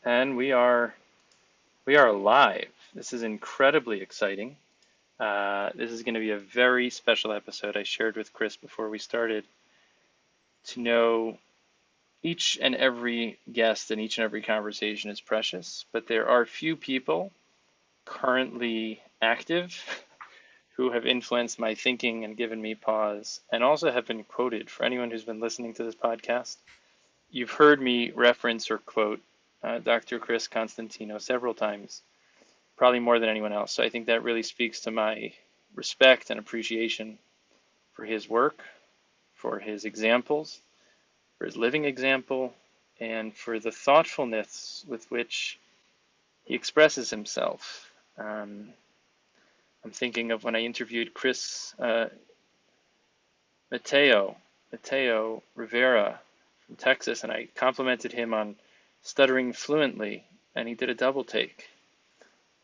And we are live. This is incredibly exciting. This is going to be a very special episode. I shared with Chris before we started to know each and every guest and each and every conversation is precious, but there are few people currently active who have influenced my thinking and given me pause, and also have been quoted. For anyone who's been listening to this podcast, you've heard me reference or quote Dr. Chris Constantino several times, probably more than anyone else. So I think that really speaks to my respect and appreciation for his work, for his examples, for his living example, and for the thoughtfulness with which he expresses himself. I'm thinking of when I interviewed Chris Mateo Rivera from Texas, and I complimented him on stuttering fluently, and he did a double take.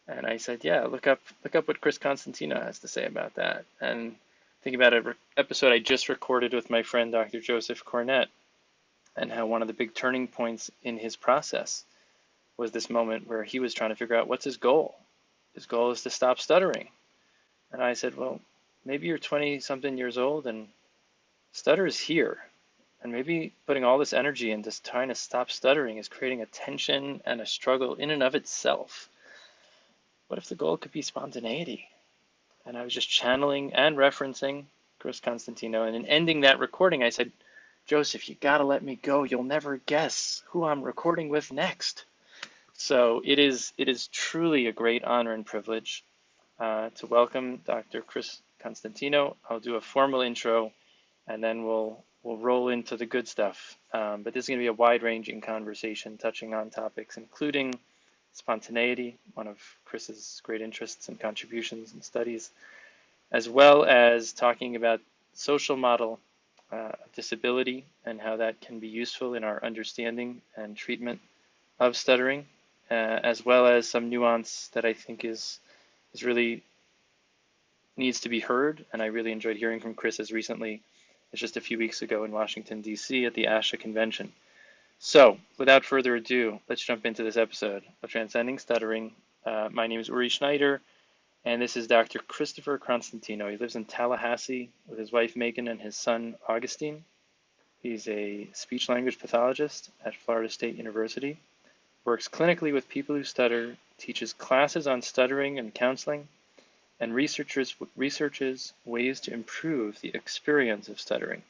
And I said, yeah, look up what Chris Constantino has to say about that. And think about an episode I just recorded with my friend Dr. Joseph Cornett, and how one of the big turning points in his process was this moment where he was trying to figure out what's his goal. His goal is to stop stuttering. And I said, well, maybe you're 20-something years old and stutter is here. And maybe putting all this energy into trying to stop stuttering is creating a tension and a struggle in and of itself. What if the goal could be spontaneity? And I was just channeling and referencing Chris Constantino. And in ending that recording, I said, Joseph, you gotta let me go. You'll never guess who I'm recording with next. So it is truly a great honor and privilege to welcome Dr. Chris Constantino. I'll do a formal intro, and then we'll roll into the good stuff. But this is going to be a wide-ranging conversation touching on topics including spontaneity, one of Chris's great interests and contributions and studies, as well as talking about social model of disability and how that can be useful in our understanding and treatment of stuttering, as well as some nuance that I think is really needs to be heard. And I really enjoyed hearing from Chris as recently as just a few weeks ago in Washington, D.C. at the ASHA convention. So without further ado, let's jump into this episode of Transcending Stuttering. My name is Uri Schneider, and this is Dr. Christopher Constantino. He lives in Tallahassee with his wife Megan and his son Augustine. He's a speech language pathologist at Florida State University, works clinically with people who stutter, teaches classes on stuttering and counseling, and researches ways to improve the experience of stuttering.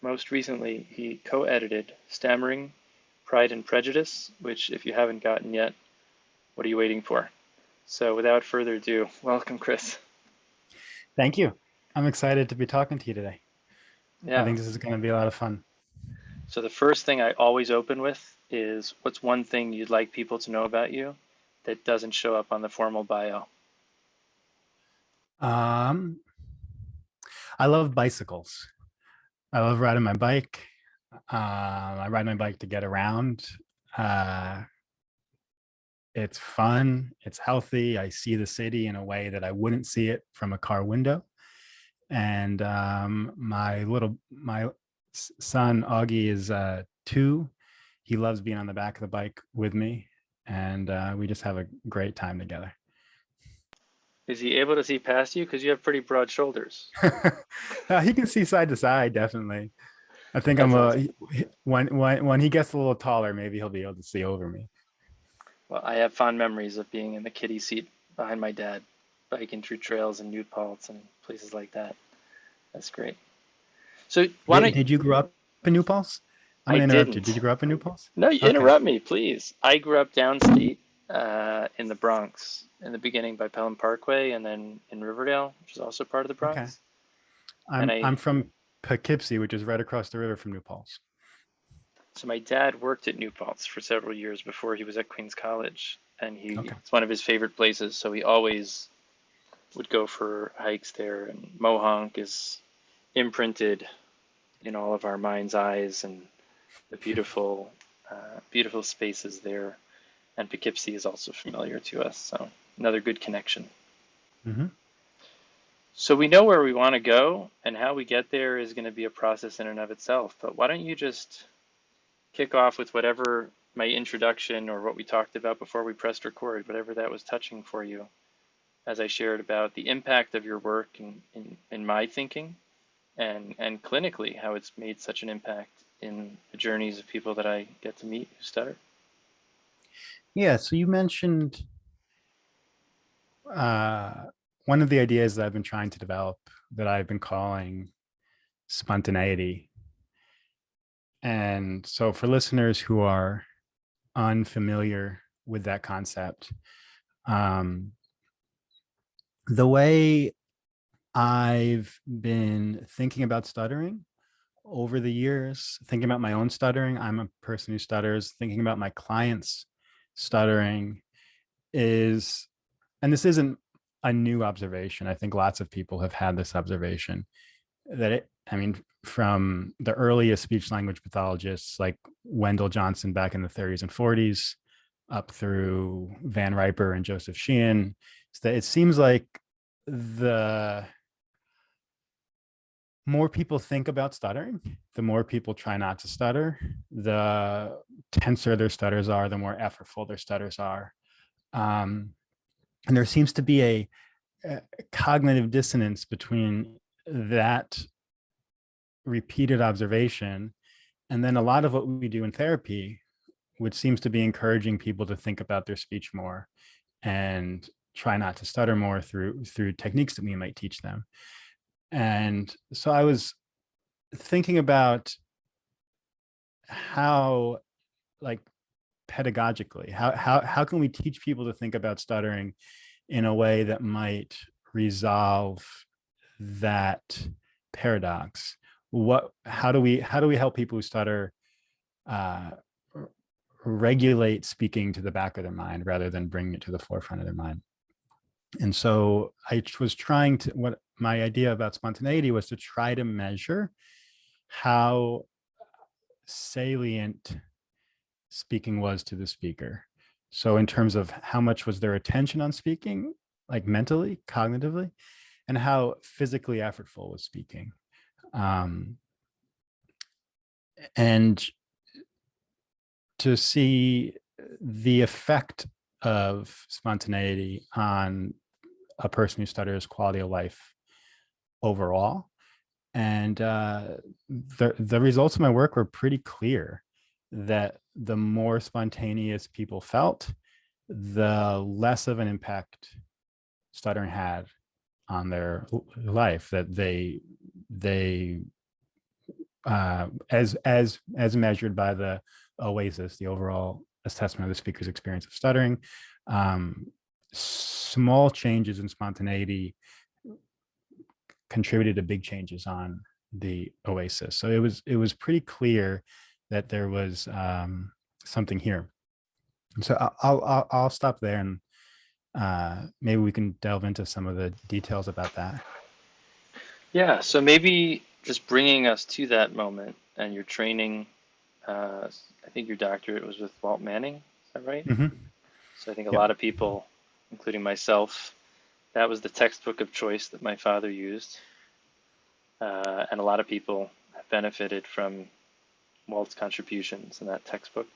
Most recently, he co-edited Stammering Pride and Prejudice, which if you haven't gotten yet, what are you waiting for? So without further ado, welcome, Chris. Thank you. I'm excited to be talking to you today. Yeah. I think this is going to be a lot of fun. So the first thing I always open with is, what's one thing you'd like people to know about you that doesn't show up on the formal bio? I love bicycles. I love riding my bike. I ride my bike to get around. It's fun. It's healthy. I see the city in a way that I wouldn't see it from a car window. And my son Augie is 2. He loves being on the back of the bike with me, and we just have a great time together. Is he able to see past you? Because you have pretty broad shoulders. He can see side to side, definitely. I think That's awesome. when he gets a little taller, maybe he'll be able to see over me. Well, I have fond memories of being in the kiddie seat behind my dad, biking through trails in New Paltz and places like that. That's great. So Did you grow up in New Paltz? I'm I gonna interrupt you. didn't. Did you grow up in New Paltz? No, you Okay. interrupt me, please. I grew up downstate in the Bronx, in the beginning by Pelham Parkway, and then in Riverdale, which is also part of the Okay. Bronx. And I'm from Poughkeepsie, which is right across the river from New Paltz. So my dad worked at New Paltz for several years before he was at Queens College, and Okay. it's one of his favorite places. So he always would go for hikes there, and Mohonk is imprinted in all of our mind's eyes, and the beautiful spaces there. And Poughkeepsie is also familiar to us, so another good connection. Mm-hmm. So we know where we want to go, and how we get there is going to be a process in and of itself. But why don't you just kick off with whatever my introduction or what we talked about before we pressed record, whatever that was touching for you, as I shared about the impact of your work in my thinking and clinically how it's made such an impact in the journeys of people that I get to meet who stutter. Yeah, so you mentioned uh, one of the ideas that I've been trying to develop that I've been calling spontaneity. And so for listeners who are unfamiliar with that concept, um, the way I've been thinking about stuttering over the years, thinking about my own stuttering, I'm a person who stutters, thinking about my clients stuttering is, and this isn't a new observation. I think lots of people have had this observation that I mean, from the earliest speech language pathologists like Wendell Johnson back in the 30s and 40s, up through Van Riper and Joseph Sheehan, is that it seems like the more people think about stuttering, the more people try not to stutter, the tenser their stutters are, the more effortful their stutters are. And there seems to be a cognitive dissonance between that repeated observation and then a lot of what we do in therapy, which seems to be encouraging people to think about their speech more and try not to stutter more through techniques that we might teach them. And so I was thinking about how, like, pedagogically, how can we teach people to think about stuttering in a way that might resolve that paradox? How do we help people who stutter uh, regulate speaking to the back of their mind rather than bringing it to the forefront of their mind? And so I was trying to, what my idea about spontaneity was to try to measure how salient speaking was to the speaker. So in terms of how much was their attention on speaking, like mentally, cognitively, and how physically effortful was speaking. And to see the effect of spontaneity on a person who stutters quality of life overall. And the results of my work were pretty clear that the more spontaneous people felt, the less of an impact stuttering had on their life, that they as measured by the OASIS, the overall assessment of the speaker's experience of stuttering, small changes in spontaneity contributed to big changes on the OASIS. So it was pretty clear that there was something here. So I'll stop there, and maybe we can delve into some of the details about that. Yeah, so maybe just bringing us to that moment and your training. I think your doctorate was with Walt Manning, is that right? Mm-hmm. So I think a Yep. lot of people, including myself, that was the textbook of choice that my father used. And a lot of people have benefited from Walt's contributions in that textbook.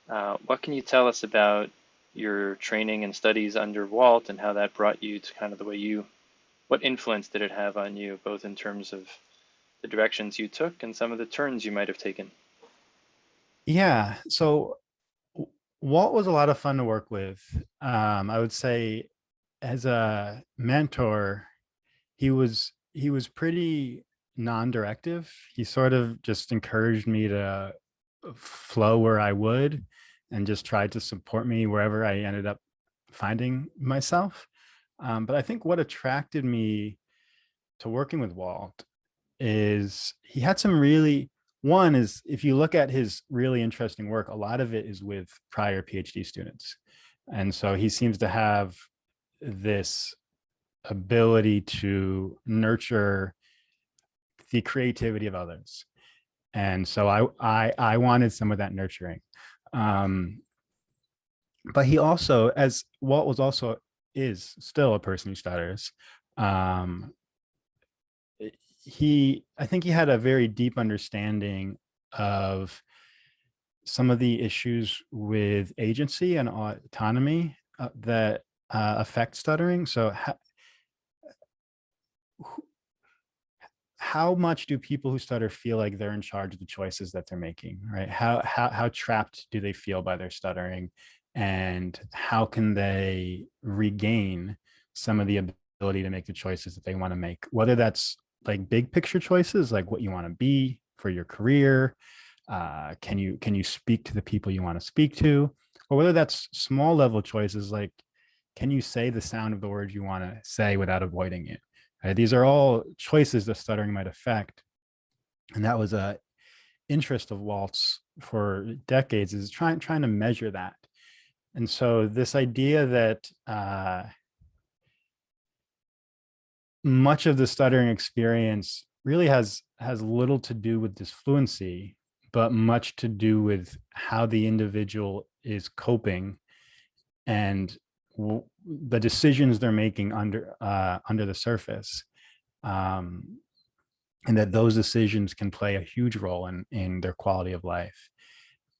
What can you tell us about your training and studies under Walt and how that brought you to kind of the way you, what influence did it have on you, both in terms of the directions you took and some of the turns you might have taken? Yeah. So Walt was a lot of fun to work with. I would say as a mentor, he was pretty non-directive. He sort of just encouraged me to flow where I would and just tried to support me wherever I ended up finding myself. But I think what attracted me to working with Walt is he had some really, one is if you look at his really interesting work, a lot of it is with prior PhD students. And so he seems to have this ability to nurture the creativity of others. And so I wanted some of that nurturing. But he also, as Walt was also is still a person who stutters, um, I think he had a very deep understanding of some of the issues with agency and autonomy that affect stuttering. So how much do people who stutter feel like they're in charge of the choices that they're making, right? How trapped do they feel by their stuttering, and how can they regain some of the ability to make the choices that they want to make, whether that's like big picture choices, like what you want to be for your career, can you speak to the people you want to speak to, or whether that's small level choices like can you say the sound of the words you want to say without avoiding it. These are all choices that stuttering might affect. And that was a interest of Walt's for decades, is trying to measure that. And so this idea that much of the stuttering experience really has little to do with this fluency, but much to do with how the individual is coping and the decisions they're making under the surface, and that those decisions can play a huge role in their quality of life.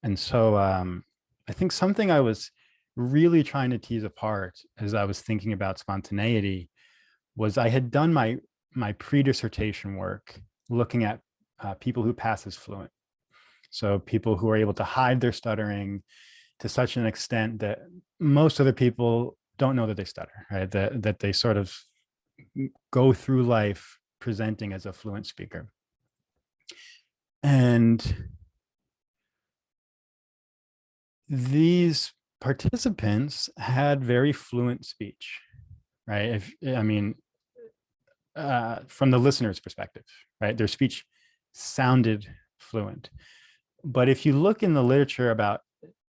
And so I think something I was really trying to tease apart as I was thinking about spontaneity was I had done my pre-dissertation work looking at people who pass as fluent. So people who are able to hide their stuttering to such an extent that most other people don't know that they stutter, right? That they sort of go through life presenting as a fluent speaker. And these participants had very fluent speech, right? From the listener's perspective, right? Their speech sounded fluent. But if you look in the literature about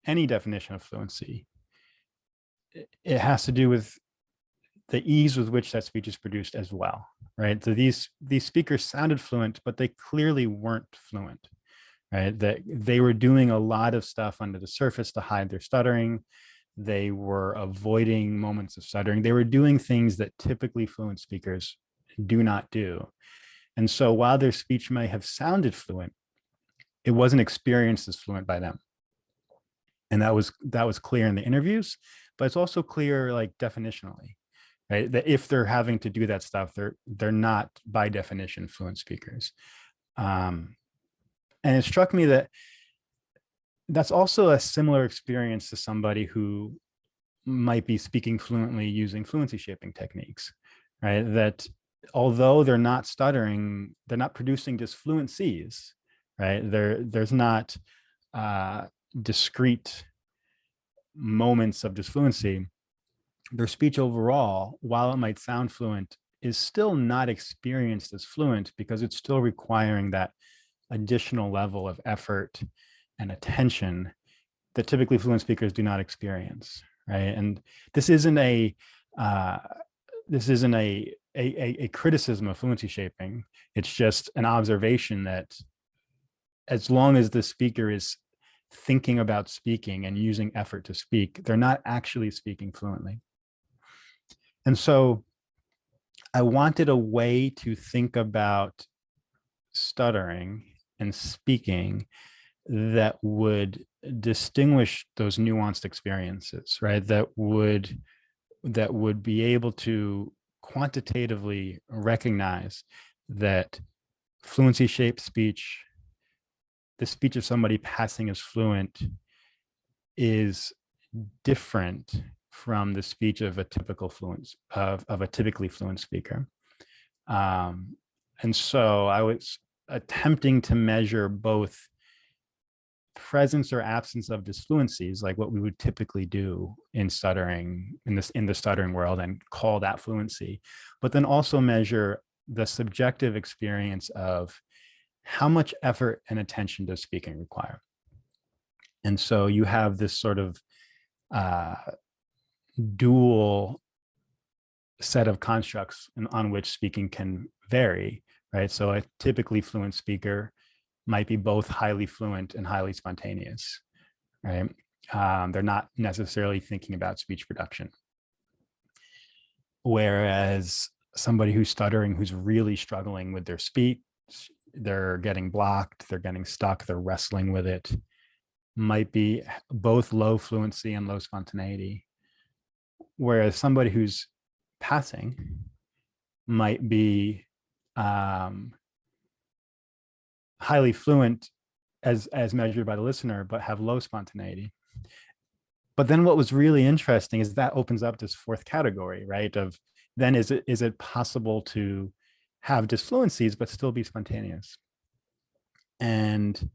any definition of fluency, it has to do with the ease with which that speech is produced as well, right? So these speakers sounded fluent, but they clearly weren't fluent, right? That they were doing a lot of stuff under the surface to hide their stuttering. They were avoiding moments of stuttering. They were doing things that typically fluent speakers do not do. And so while their speech may have sounded fluent, it wasn't experienced as fluent by them. And that was clear in the interviews, but it's also clear like definitionally, right? That if they're having to do that stuff, they're not by definition fluent speakers. And it struck me that that's also a similar experience to somebody who might be speaking fluently using fluency shaping techniques, right? That although they're not stuttering, they're not producing just fluencies, right? There's not discrete moments of disfluency. Their speech overall, while it might sound fluent, is still not experienced as fluent because it's still requiring that additional level of effort and attention that typically fluent speakers do not experience, right? And this isn't a criticism of fluency shaping. It's just an observation that as long as the speaker is thinking about speaking and using effort to speak, they're not actually speaking fluently. And so I wanted a way to think about stuttering and speaking that would distinguish those nuanced experiences, right? That would be able to quantitatively recognize that fluency shaped speech, the speech of somebody passing as fluent, is different from the speech of a typical fluent of a typically fluent speaker. And so I was attempting to measure both presence or absence of disfluencies, like what we would typically do in stuttering, in the stuttering world, and call that fluency, but then also measure the subjective experience of how much effort and attention does speaking require. And so you have this sort of dual set of constructs on which speaking can vary, right? So a typically fluent speaker might be both highly fluent and highly spontaneous, right? They're not necessarily thinking about speech production. Whereas somebody who's stuttering, who's really struggling with their speech, they're getting blocked, they're getting stuck, they're wrestling with it, might be both low fluency and low spontaneity, whereas somebody who's passing might be highly fluent as measured by the listener, but have low spontaneity. But then what was really interesting is that opens up this fourth category, right? Of then is it possible to have disfluencies but still be spontaneous? And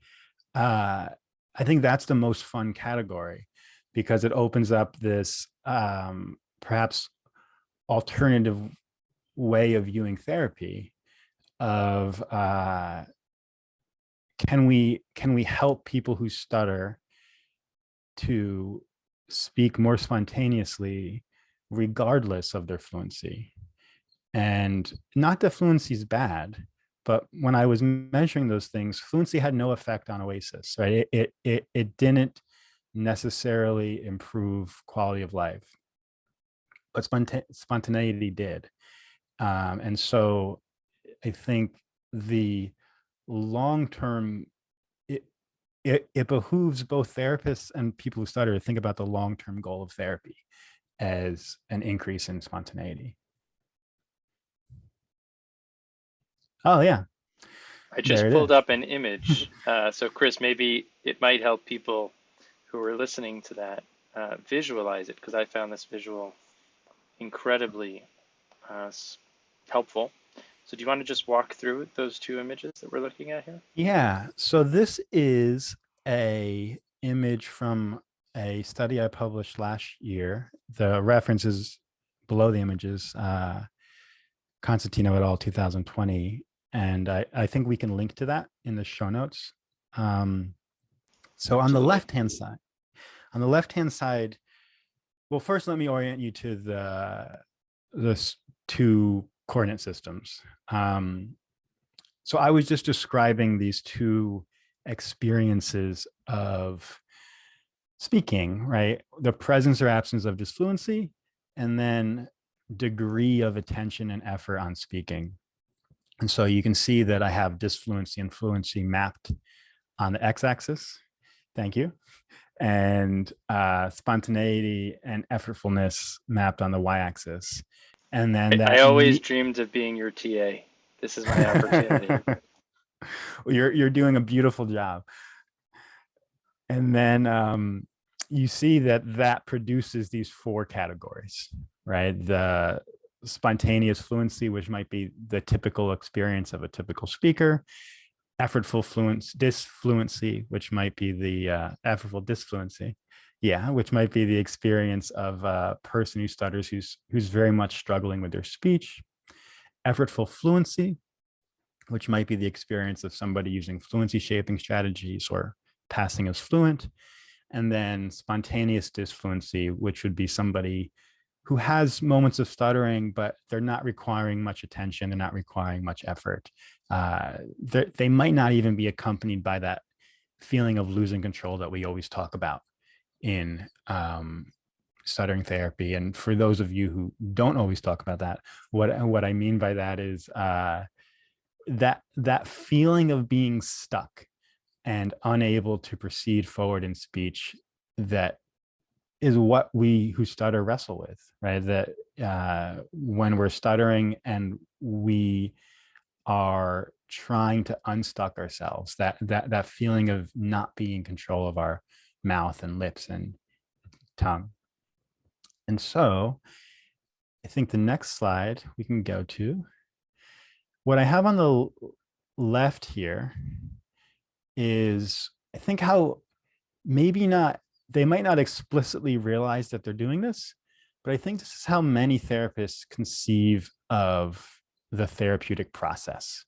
I think that's the most fun category because it opens up this perhaps alternative way of viewing therapy of can we help people who stutter to speak more spontaneously regardless of their fluency? And not that fluency is bad, but when I was measuring those things, fluency had no effect on OASIS, right? It didn't necessarily improve quality of life, but spontaneity did. And so I think the long-term, it behooves both therapists and people who stutter to think about the long-term goal of therapy as an increase in spontaneity. Oh yeah, I there just it pulled is. up an image. So Chris, maybe it might help people who are listening to that visualize it, because I found this visual incredibly helpful. So do you want to just walk through those two images that we're looking at here? Yeah, so this is a image from a study I published last year. The reference is below the images, Constantino et al. 2020. And I think we can link to that in the show notes. So Absolutely. on the left-hand side, well, first let me orient you to the two coordinate systems. So I was just describing these two experiences of speaking, right? The presence or absence of disfluency, and then degree of attention and effort on speaking. And so you can see that I have disfluency and fluency mapped on the x-axis. Thank you. And spontaneity and effortfulness mapped on the y-axis. And then I that always dreamed of being your TA. This is my opportunity. you're doing a beautiful job. And then you see that produces these four categories, right? The spontaneous fluency, which might be the typical experience of a typical speaker. Effortful disfluency, which might be the effortful disfluency. Yeah, which might be the experience of a person who stutters, who's very much struggling with their speech. Effortful fluency, which might be the experience of somebody using fluency shaping strategies or passing as fluent. And then spontaneous disfluency, which would be somebody who has moments of stuttering, but they're not requiring much attention. They're not requiring much effort. They might not even be accompanied by that feeling of losing control that we always talk about in stuttering therapy. And for those of you who don't always talk about that, what I mean by that is that feeling of being stuck and unable to proceed forward in speech, that is what we who stutter wrestle with, right? That when we're stuttering and we are trying to unstuck ourselves, that feeling of not being in control of our mouth and lips and tongue. And so I think the next slide we can go to, what I have on the left here is, I think, how maybe not, they might not explicitly realize that they're doing this, but I think this is how many therapists conceive of the therapeutic process,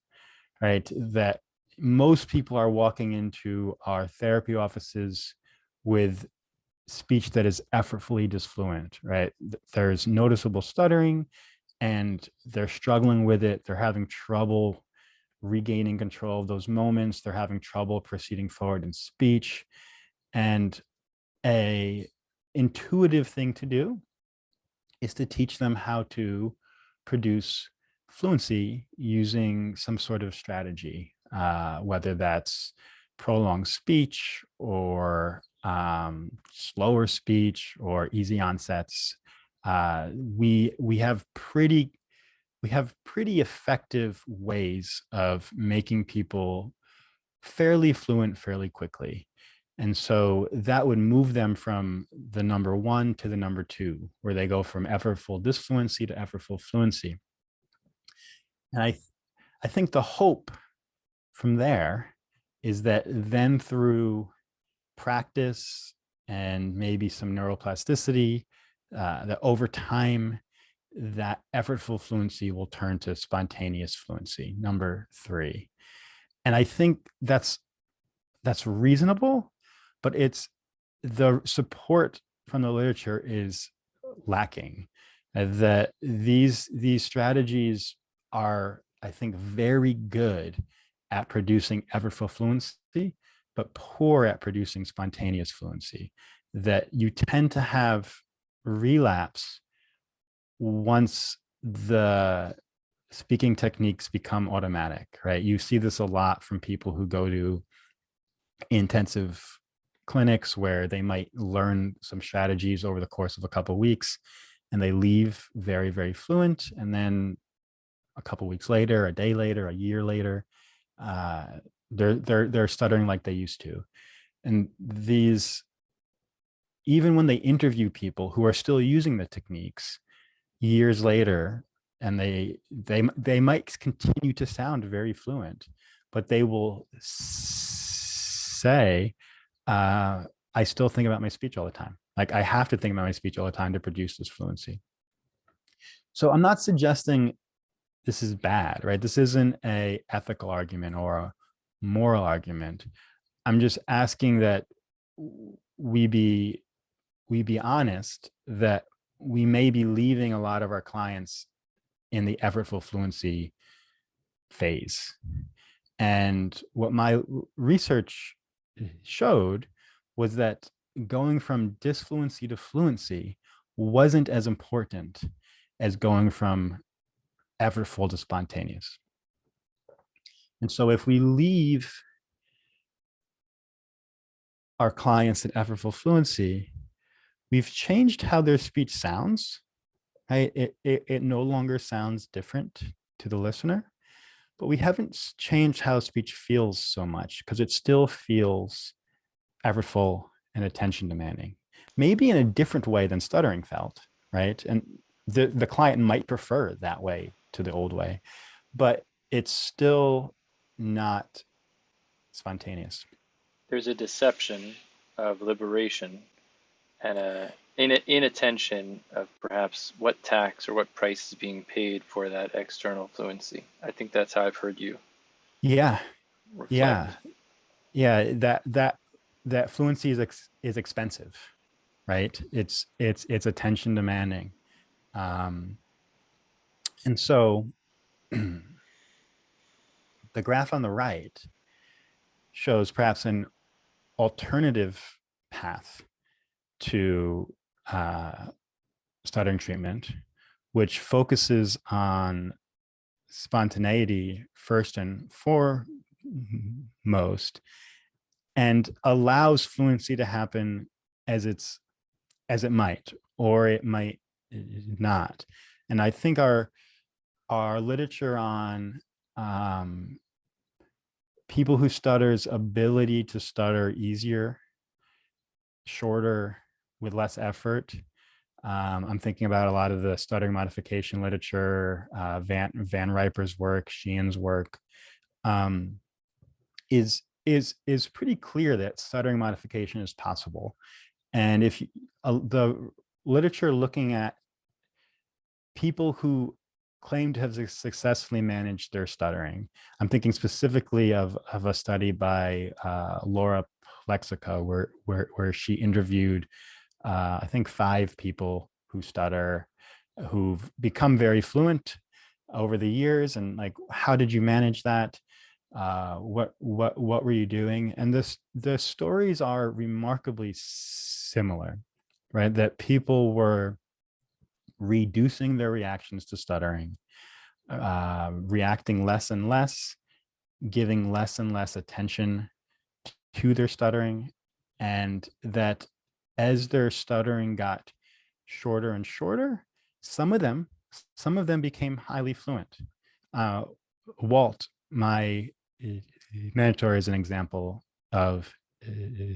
right? That most people are walking into our therapy offices with speech that is effortfully disfluent, right? There's noticeable stuttering and they're struggling with it. They're having trouble regaining control of those moments. They're having trouble proceeding forward in speech. And a intuitive thing to do is to teach them how to produce fluency using some sort of strategy, whether that's prolonged speech or slower speech or easy onsets, we have pretty effective ways of making people fairly fluent fairly quickly. And so that would move them from the number one to the number two, where they go from effortful disfluency to effortful fluency. And I think the hope from there is that then through practice and maybe some neuroplasticity, that over time, that effortful fluency will turn to spontaneous fluency, number three. And I think that's reasonable, but it's the support from the literature is lacking. That these strategies are, I think, very good at producing effortful fluency, but poor at producing spontaneous fluency. That you tend to have relapse once the speaking techniques become automatic, right? You see this a lot from people who go to intensive clinics where they might learn some strategies over the course of a couple of weeks and they leave very, very fluent. And then a couple of weeks later, a day later, a year later, they're stuttering like they used to. And these, even when they interview people who are still using the techniques years later, and they might continue to sound very fluent, but they will say, I still think about my speech all the time. Like I have to think about my speech all the time to produce this fluency. So I'm not suggesting this is bad, right? This isn't a ethical argument or a moral argument. I'm just asking that we be honest that we may be leaving a lot of our clients in the effortful fluency phase. And what my research showed was that going from disfluency to fluency wasn't as important as going from effortful to spontaneous. And so if we leave our clients in effortful fluency, we've changed how their speech sounds, right? It no longer sounds different to the listener, but we haven't changed how speech feels so much because it still feels effortful and attention demanding, maybe in a different way than stuttering felt, right? And the client might prefer that way to the old way, but it's still not spontaneous. There's a deception of liberation and a inattention of perhaps what tax or what price is being paid for that external fluency. I think that's how I've heard you Yeah, reflect. yeah. That fluency is expensive, right? It's attention demanding, and so the graph on the right shows perhaps an alternative path to stuttering treatment, which focuses on spontaneity first and foremost, and allows fluency to happen as it might, or it might not. And I think our literature on people who stutter's ability to stutter easier, shorter, with less effort. I'm thinking about a lot of the stuttering modification literature, Van Riper's work, Sheehan's work, is pretty clear that stuttering modification is possible. And if the literature looking at people who claim to have successfully managed their stuttering, I'm thinking specifically of a study by Laura Plexico, where she interviewed I think 5 people who stutter, who've become very fluent over the years, and like, how did you manage that? What were you doing? And the stories are remarkably similar, right? That people were reducing their reactions to stuttering, reacting less and less, giving less and less attention to their stuttering, and that as their stuttering got shorter and shorter, some of them became highly fluent. Walt, my mentor, is an example of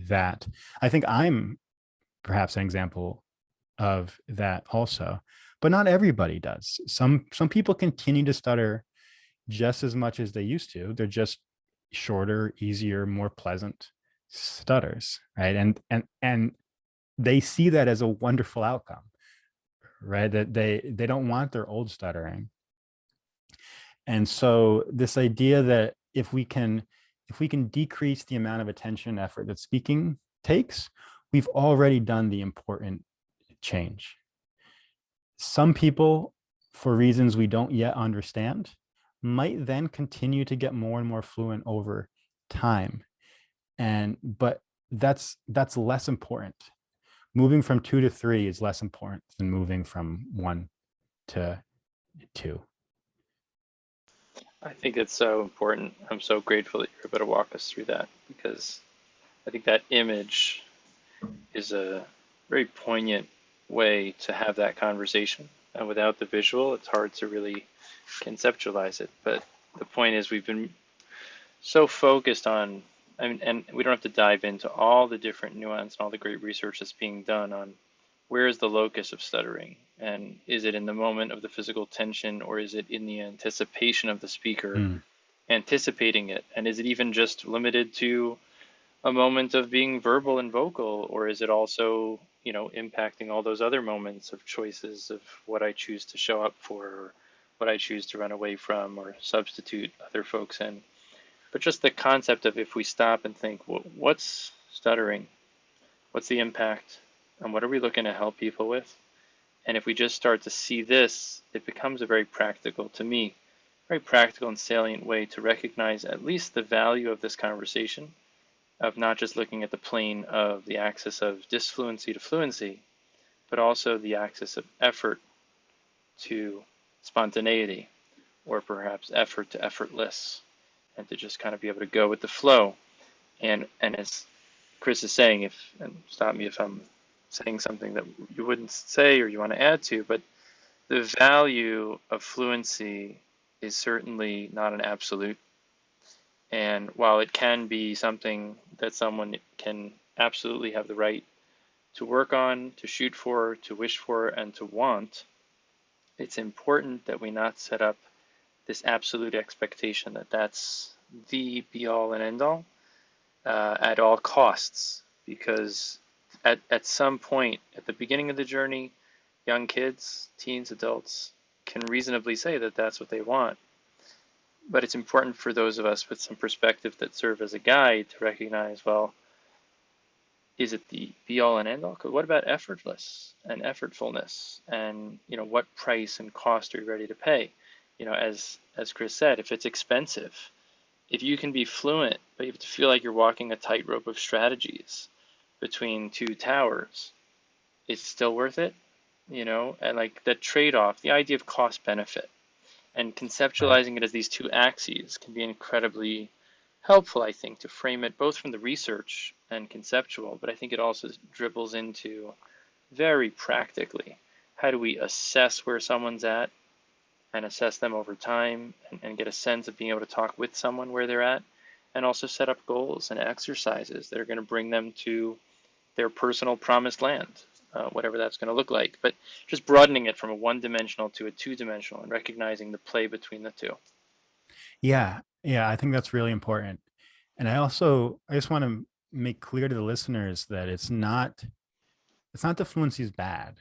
that. I think I'm perhaps an example of that also, but not everybody does. Some people continue to stutter just as much as they used to. They're just shorter, easier, more pleasant stutters, right? And they see that as a wonderful outcome, right? That they don't want their old stuttering. And so this idea that if we can decrease the amount of attention and effort that speaking takes, we've already done the important change. Some people, for reasons we don't yet understand, might then continue to get more and more fluent over time. But that's less important. Moving from 2 to 3 is less important than moving from 1 to 2. I think it's so important. I'm so grateful that you're able to walk us through that, because I think that image is a very poignant way to have that conversation. And without the visual, it's hard to really conceptualize it. But the point is, we've been so focused on, and we don't have to dive into all the different nuance and all the great research that's being done on where is the locus of stuttering, and is it in the moment of the physical tension, or is it in the anticipation of the speaker anticipating it, and is it even just limited to a moment of being verbal and vocal, or is it also, impacting all those other moments of choices of what I choose to show up for, or what I choose to run away from or substitute other folks in. But just the concept of, if we stop and think, well, what's stuttering? What's the impact? And what are we looking to help people with? And if we just start to see this, it becomes a very practical, to me, very practical and salient way to recognize at least the value of this conversation, of not just looking at the plane of the axis of disfluency to fluency, but also the axis of effort to spontaneity, or perhaps effort to effortless, and to just kind of be able to go with the flow. And as Chris is saying, and stop me if I'm saying something that you wouldn't say or you want to add to, but the value of fluency is certainly not an absolute. And while it can be something that someone can absolutely have the right to work on, to shoot for, to wish for, and to want, it's important that we not set up this absolute expectation that that's the be-all and end-all at all costs. Because at some point at the beginning of the journey, young kids, teens, adults can reasonably say that that's what they want. But it's important for those of us with some perspective that serve as a guide to recognize, well, is it the be-all and end-all? Because what about effortless and effortfulness? And what price and cost are you ready to pay? As Chris said, if it's expensive, if you can be fluent, but you have to feel like you're walking a tightrope of strategies between two towers, it's still worth it, and like the trade-off, the idea of cost benefit, and conceptualizing it as these two axes can be incredibly helpful, I think, to frame it both from the research and conceptual, but I think it also dribbles into very practically, how do we assess where someone's at and assess them over time, and get a sense of being able to talk with someone where they're at, and also set up goals and exercises that are going to bring them to their personal promised land, whatever that's going to look like. But just broadening it from a one-dimensional to a two-dimensional, and recognizing the play between the two. Yeah, I think that's really important. And I just want to make clear to the listeners that it's not that fluency is bad,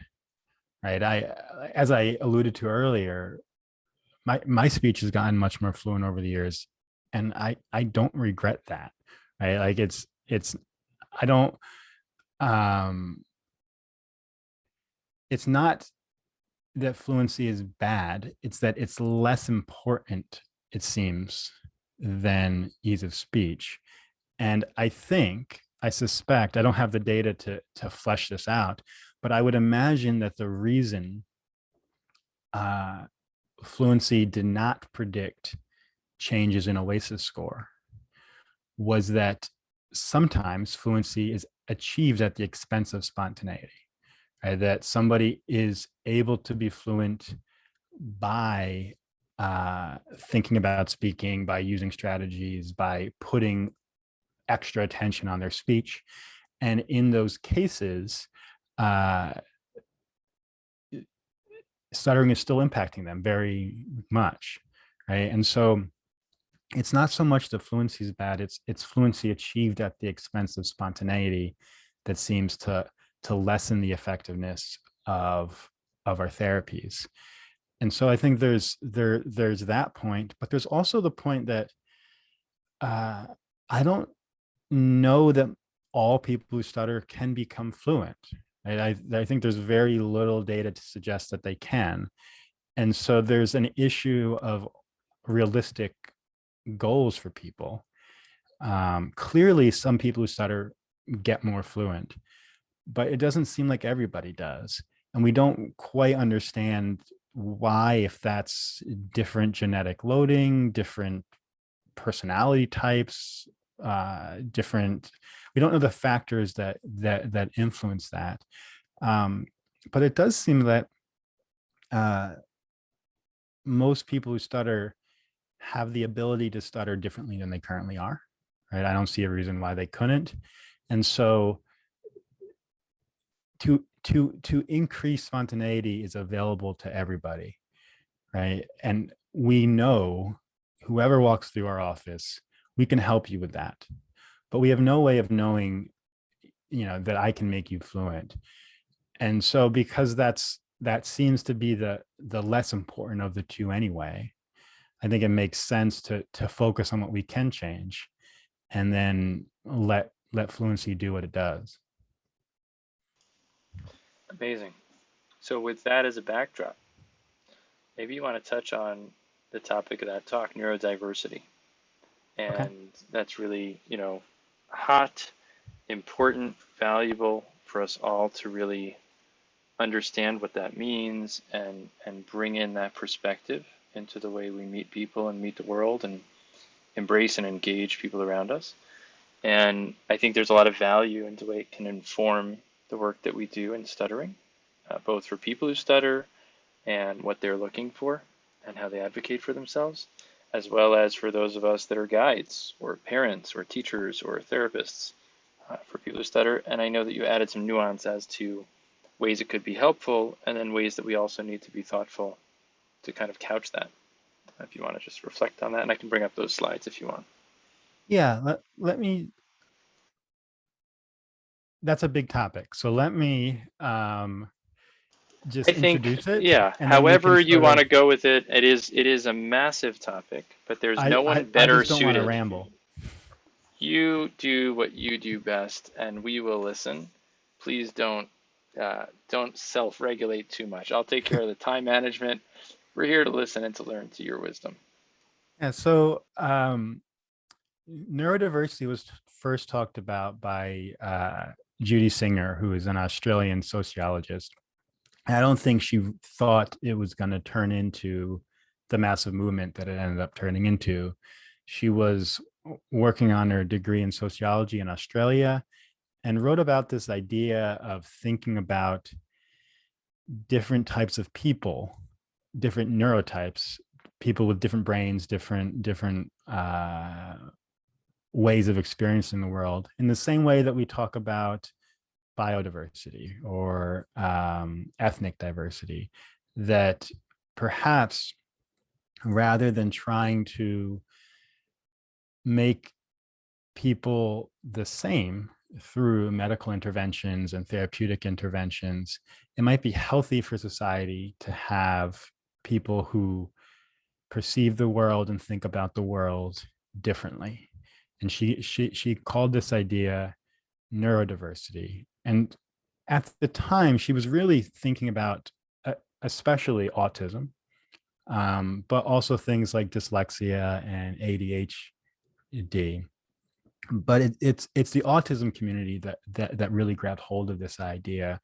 right? As I alluded to earlier, my speech has gotten much more fluent over the years, and I don't regret that, right? Like it's I don't it's not that fluency is bad, it's that it's less important, it seems, than ease of speech. And I suspect, I don't have the data to flesh this out, but I would imagine that the reason fluency did not predict changes in OASIS score was that sometimes fluency is achieved at the expense of spontaneity, right? That somebody is able to be fluent by thinking about speaking, by using strategies, by putting extra attention on their speech. And in those cases, stuttering is still impacting them very much, right? And so it's not so much the fluency is bad, it's fluency achieved at the expense of spontaneity that seems to lessen the effectiveness of our therapies. And so I think there's that point, but there's also the point that I don't know that all people who stutter can become fluent. Right? I think there's very little data to suggest that they can. And so there's an issue of realistic goals for people. Clearly, some people who stutter get more fluent, but it doesn't seem like everybody does. And we don't quite understand why, if that's different genetic loading, different personality types, different, we don't know the factors that influence that. But it does seem that most people who stutter have the ability to stutter differently than they currently are, right? I don't see a reason why they couldn't. And so to increase spontaneity is available to everybody, right? And we know whoever walks through our office, we can help you with that. But we have no way of knowing, that I can make you fluent. And so because that seems to be the less important of the two anyway, I think it makes sense to focus on what we can change and then let fluency do what it does. Amazing. So with that as a backdrop, maybe you want to touch on the topic of that talk, neurodiversity. And Okay. that's really, hot, important, valuable for us all to really understand what that means and bring in that perspective into the way we meet people and meet the world and embrace and engage people around us. And I think there's a lot of value in the way it can inform the work that we do in stuttering, both for people who stutter and what they're looking for and how they advocate for themselves, as well as for those of us that are guides or parents or teachers or therapists for people who stutter. And I know that you added some nuance as to ways it could be helpful and then ways that we also need to be thoughtful to kind of couch that. If you want to just reflect on that, and I can bring up those slides if you want. Yeah, let me, that's a big topic. So let me just I think, introduce it, yeah, and then we can however you sort want to of, go with it, it is a massive topic, but there's no one I better just don't want to suited. ramble. You do what you do best, and we will listen. Please don't self-regulate too much. I'll take care of the time management. We're here to listen and to learn to your wisdom. Yeah, so neurodiversity was first talked about by Judy Singer, who is an Australian sociologist. I don't think she thought it was going to turn into the massive movement that it ended up turning into. She was working on her degree in sociology in Australia and wrote about this idea of thinking about different types of people, different neurotypes, people with different brains, different ways of experiencing the world, in the same way that we talk about biodiversity or ethnic diversity, that perhaps rather than trying to make people the same through medical interventions and therapeutic interventions, it might be healthy for society to have people who perceive the world and think about the world differently. And she called this idea neurodiversity. And at the time, she was really thinking about especially autism, but also things like dyslexia and ADHD. But it's the autism community that really grabbed hold of this idea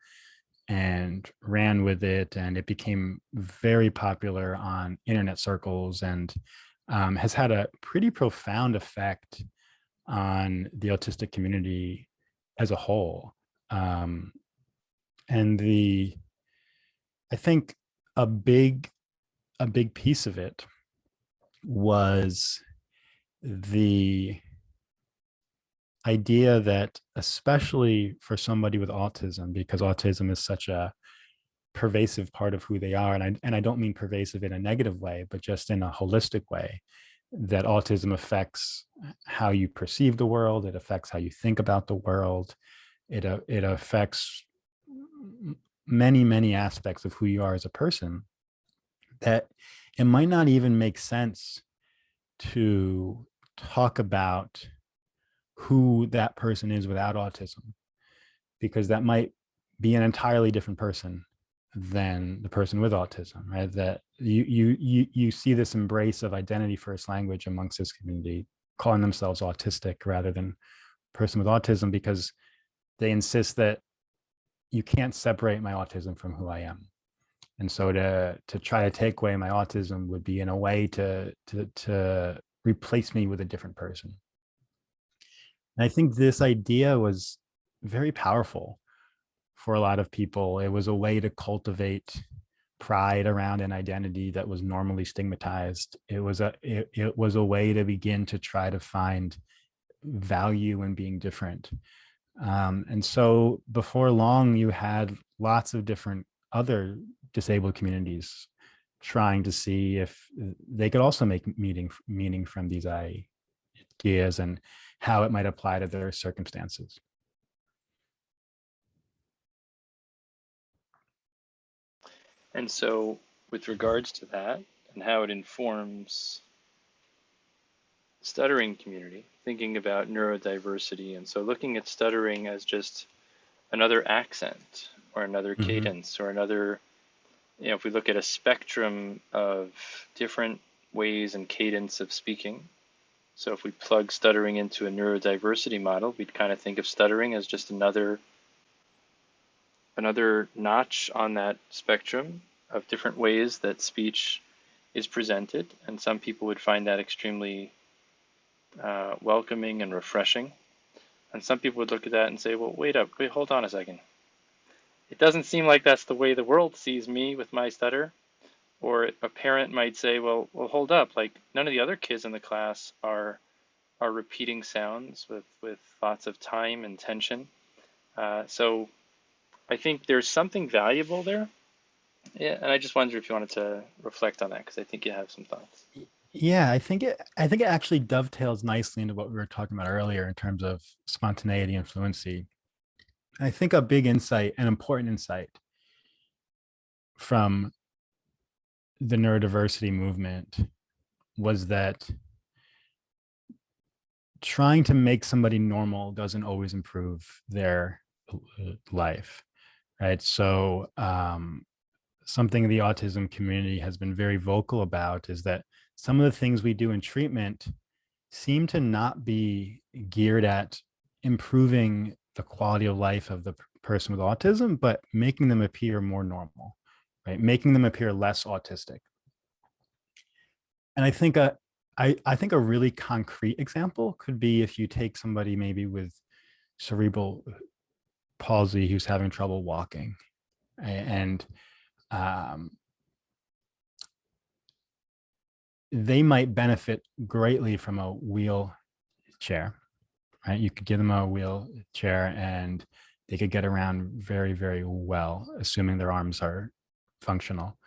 and ran with it, and it became very popular on internet circles and has had a pretty profound effect on the autistic community as a whole. And I think a big piece of it was the idea that, especially for somebody with autism, because autism is such a pervasive part of who they are, and I don't mean pervasive in a negative way, but just in a holistic way, that autism affects how you perceive the world, it affects how you think about the world, it affects many aspects of who you are as a person, that it might not even make sense to talk about who that person is without autism, because that might be an entirely different person than the person with autism, right? That you see this embrace of identity first language amongst this community, calling themselves autistic rather than person with autism, because they insist that you can't separate my autism from who I am. And so to try to take away my autism would be in a way to replace me with a different person. And I think this idea was very powerful for a lot of people. It was a way to cultivate pride around an identity that was normally stigmatized. It was a way to begin to try to find value in being different. And so before long, you had lots of different other disabled communities trying to see if they could also make meaning from these ideas and how it might apply to their circumstances. And so, with regards to that and how it informs stuttering community, thinking about neurodiversity, and so looking at stuttering as just another accent or another cadence or another, if we look at a spectrum of different ways and cadence of speaking. So if we plug stuttering into a neurodiversity model, we'd kind of think of stuttering as just another notch on that spectrum of different ways that speech is presented. And some people would find that extremely welcoming and refreshing. And some people would look at that and say, well, wait, hold on a second. It doesn't seem like that's the way the world sees me with my stutter. Or a parent might say, well, hold up, like none of the other kids in the class are repeating sounds with lots of time and tension. So I think there's something valuable there. Yeah, and I just wonder if you wanted to reflect on that, because I think you have some thoughts. Yeah, I think it actually dovetails nicely into what we were talking about earlier in terms of spontaneity and fluency. I think a big insight, an important insight from the neurodiversity movement was that trying to make somebody normal doesn't always improve their life, right? So something the autism community has been very vocal about is that some of the things we do in treatment seem to not be geared at improving the quality of life of the person with autism, but making them appear more normal, right? Making them appear less autistic. And I think a really concrete example could be if you take somebody maybe with cerebral palsy who's having trouble walking, and they might benefit greatly from a wheelchair, right? You could give them a wheelchair and they could get around very, very well, assuming their arms are functional.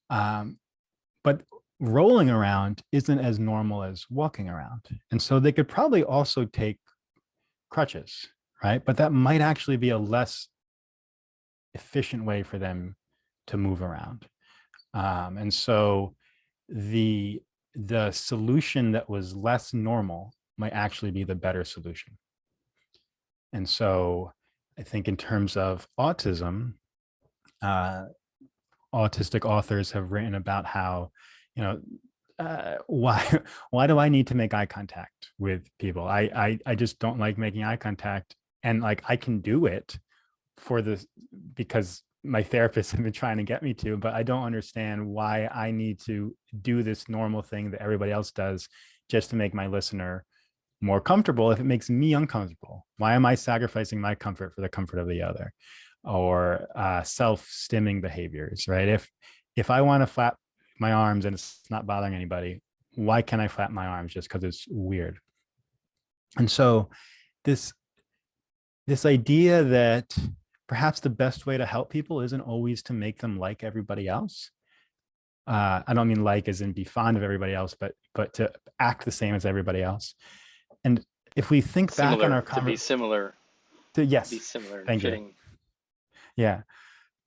But rolling around isn't as normal as walking around. And so they could probably also take crutches, right? But that might actually be a less efficient way for them to move around. And so the solution that was less normal might actually be the better solution. And so I think in terms of autism, autistic authors have written about how, why do I need to make eye contact with people? I just don't like making eye contact, and like I can do it because my therapist have been trying to get me to, but I don't understand why I need to do this normal thing that everybody else does just to make my listener more comfortable if it makes me uncomfortable. Why am I sacrificing my comfort for the comfort of the other? Or self-stimming behaviors, right? If I want to flap my arms and it's not bothering anybody, why can't I flap my arms just because it's weird? And so this this idea that perhaps the best way to help people isn't always to make them like everybody else. I don't mean like as in be fond of everybody else, but to act the same as everybody else. And if we think back on our To be similar, yes, be similar and thank you. fitting. Yeah.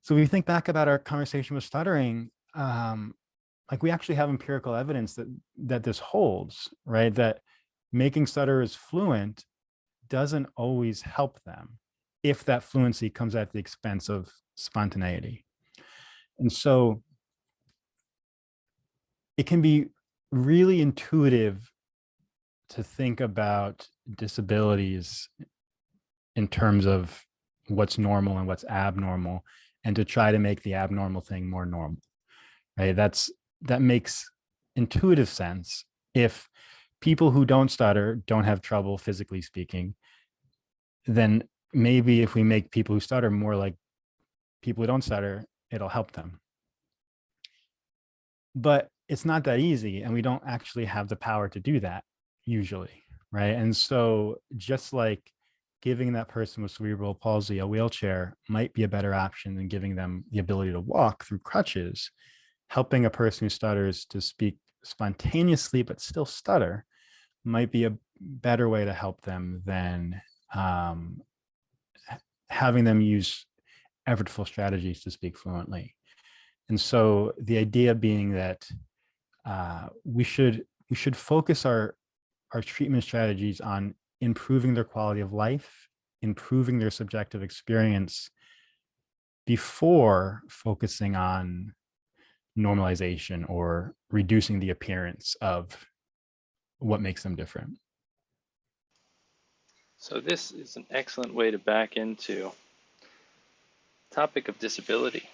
So if we think back about our conversation with stuttering, like we actually have empirical evidence that this holds, right? That making stutterers fluent doesn't always help them if that fluency comes at the expense of spontaneity. And so it can be really intuitive to think about disabilities in terms of what's normal and what's abnormal, and to try to make the abnormal thing more normal, right? That makes intuitive sense. If people who don't stutter don't have trouble physically speaking, then maybe if we make people who stutter more like people who don't stutter, it'll help them. But it's not that easy, and we don't actually have the power to do that usually, right? And so just like giving that person with cerebral palsy a wheelchair might be a better option than giving them the ability to walk through crutches, helping a person who stutters to speak spontaneously but still stutter might be a better way to help them than having them use effortful strategies to speak fluently. And so the idea being that we should focus our treatment strategies on improving their quality of life, improving their subjective experience before focusing on normalization or reducing the appearance of what makes them different. So this is an excellent way to back into the topic of disability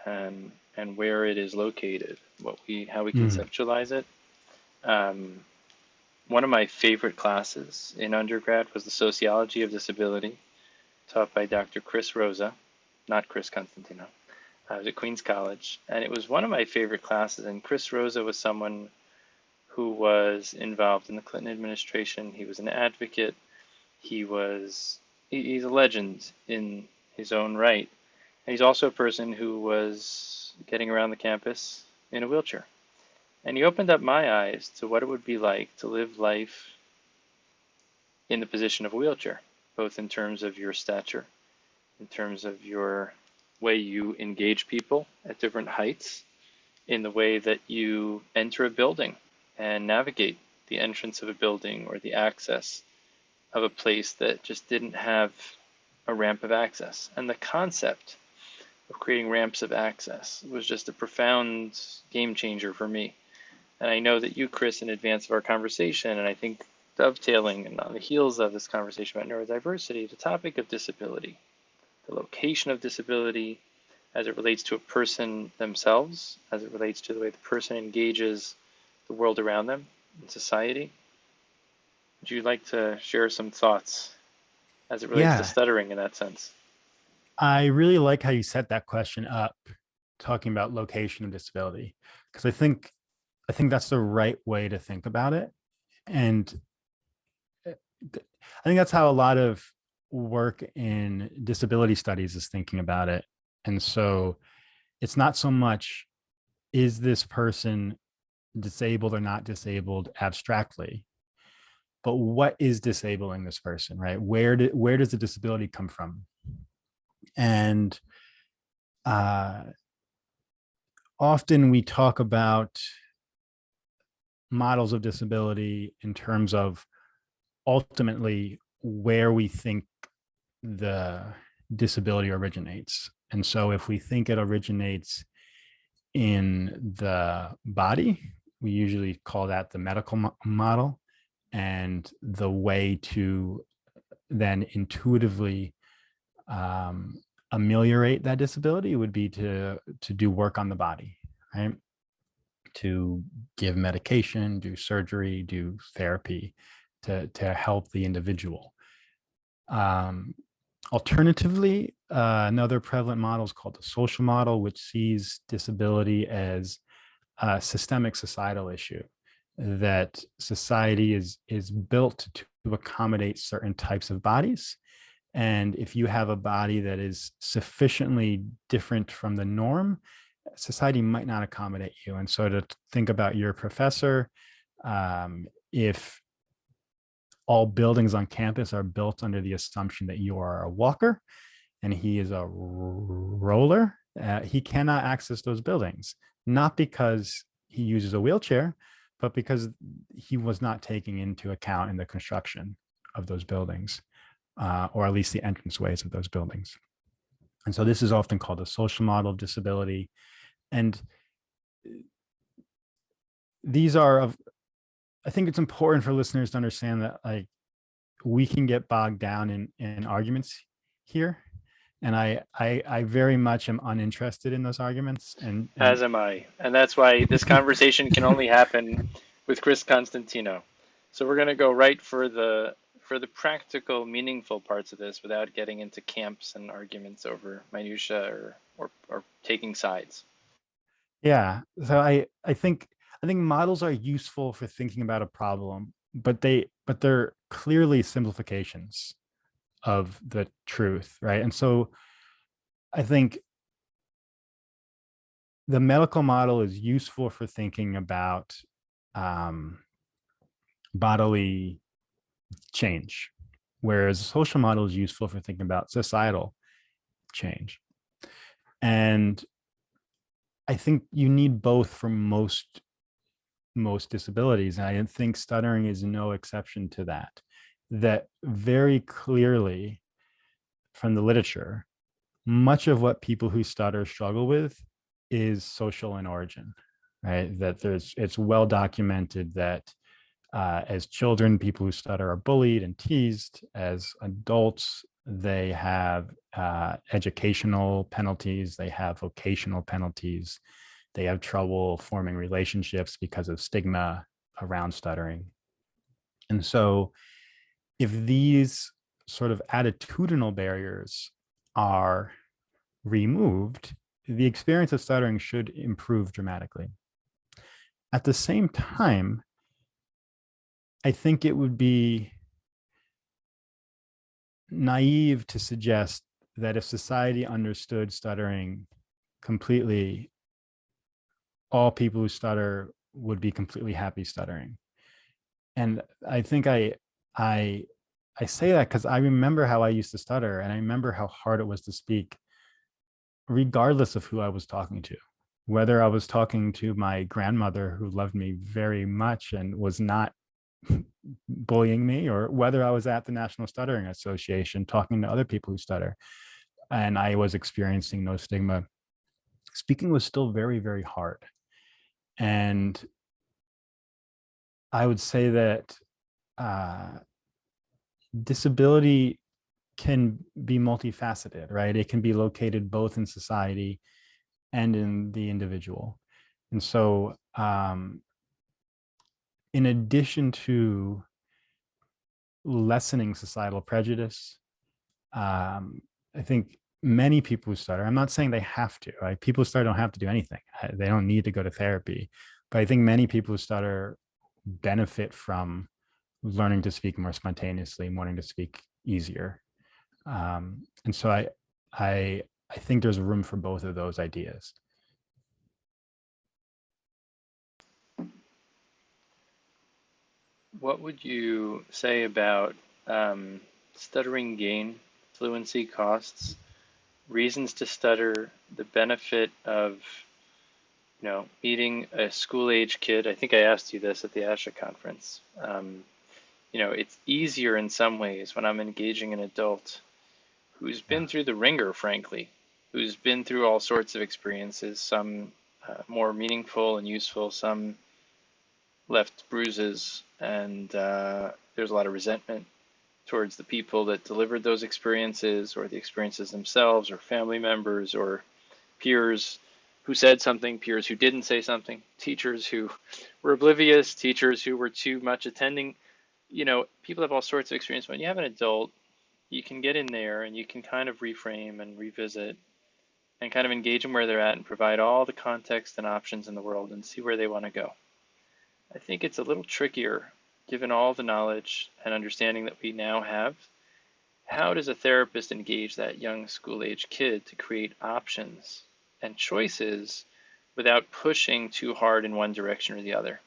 and where it is located, how we conceptualize it. One of my favorite classes in undergrad was the sociology of disability, taught by Dr. Chris Rosa, not Chris Constantino. I was at Queens College, and it was one of my favorite classes. And Chris Rosa was someone who was involved in the Clinton administration. He was an advocate. He's a legend in his own right. And he's also a person who was getting around the campus in a wheelchair. And he opened up my eyes to what it would be like to live life in the position of a wheelchair, both in terms of your stature, in terms of your way you engage people at different heights, in the way that you enter a building and navigate the entrance of a building or the access of a place that just didn't have a ramp of access. And the concept of creating ramps of access was just a profound game changer for me. And I know that you, Chris, in advance of our conversation, and I think dovetailing and on the heels of this conversation about neurodiversity, the topic of disability, the location of disability as it relates to a person themselves, as it relates to the way the person engages the world around them in society. Would you like to share some thoughts as it relates to stuttering in that sense? I really like how you set that question up, talking about location of disability, because I think that's the right way to think about it. And I think that's how a lot of work in disability studies is thinking about it. And so it's not so much, is this person disabled or not disabled abstractly, but what is disabling this person, right? Where does the disability come from? And often we talk about models of disability in terms of ultimately where we think the disability originates. And so if we think it originates in the body, we usually call that the medical model. And the way to then intuitively ameliorate that disability would be to do work on the body, right? To give medication, do surgery, do therapy, to help the individual. Alternatively, another prevalent model is called the social model, which sees disability as a systemic societal issue, that society is built to accommodate certain types of bodies. And if you have a body that is sufficiently different from the norm, society might not accommodate you. And so to think about your professor, if all buildings on campus are built under the assumption that you are a walker and he is a roller, he cannot access those buildings, not because he uses a wheelchair, but because he was not taking into account in the construction of those buildings, or at least the entranceways of those buildings. And so this is often called a social model of disability. And these are, I think it's important for listeners to understand that, like, we can get bogged down in arguments here. And I very much am uninterested in those arguments. And As am I. And that's why this conversation can only happen with Chris Constantino. So we're going to go right for the practical, meaningful parts of this without getting into camps and arguments over minutia or taking sides. yeah, so I think models are useful for thinking about a problem, but they're clearly simplifications of the truth, right? And so I think the medical model is useful for thinking about bodily change, whereas the social model is useful for thinking about societal change. And I think you need both for most disabilities. And I think stuttering is no exception to that. That very clearly from the literature, much of what people who stutter struggle with is social in origin, right? That it's well documented that as children, people who stutter are bullied and teased. As adults, they have educational penalties, they have vocational penalties, they have trouble forming relationships because of stigma around stuttering. And so if these sort of attitudinal barriers are removed, the experience of stuttering should improve dramatically. At the same time, I think it would be naive to suggest that if society understood stuttering completely, all people who stutter would be completely happy stuttering. And I think I say that because I remember how I used to stutter, and I remember how hard it was to speak, regardless of who I was talking to. Whether I was talking to my grandmother, who loved me very much and was not bullying me, or whether I was at the National Stuttering Association talking to other people who stutter and I was experiencing no stigma, speaking was still very, very hard. And I would say that disability can be multifaceted, right? It can be located both in society and in the individual. And so in addition to lessening societal prejudice, I think many people who stutter, I'm not saying they have to, right? People who stutter don't have to do anything. They don't need to go to therapy. But I think many people who stutter benefit from learning to speak more spontaneously, wanting to speak easier. And so I think there's room for both of those ideas. What would you say about stuttering gain, fluency costs, reasons to stutter, the benefit of meeting a school-age kid? I think I asked you this at the ASHA conference. It's easier in some ways when I'm engaging an adult who's been through the ringer, frankly, who's been through all sorts of experiences, some more meaningful and useful, some left bruises, and there's a lot of resentment towards the people that delivered those experiences, or the experiences themselves, or family members, or peers who said something, peers who didn't say something, teachers who were oblivious, teachers who were too much attending. people have all sorts of experience. When you have an adult, you can get in there and you can kind of reframe and revisit and kind of engage them where they're at and provide all the context and options in the world and see where they want to go. I think it's a little trickier, given all the knowledge and understanding that we now have. How does a therapist engage that young school-age kid to create options and choices without pushing too hard in one direction or the other?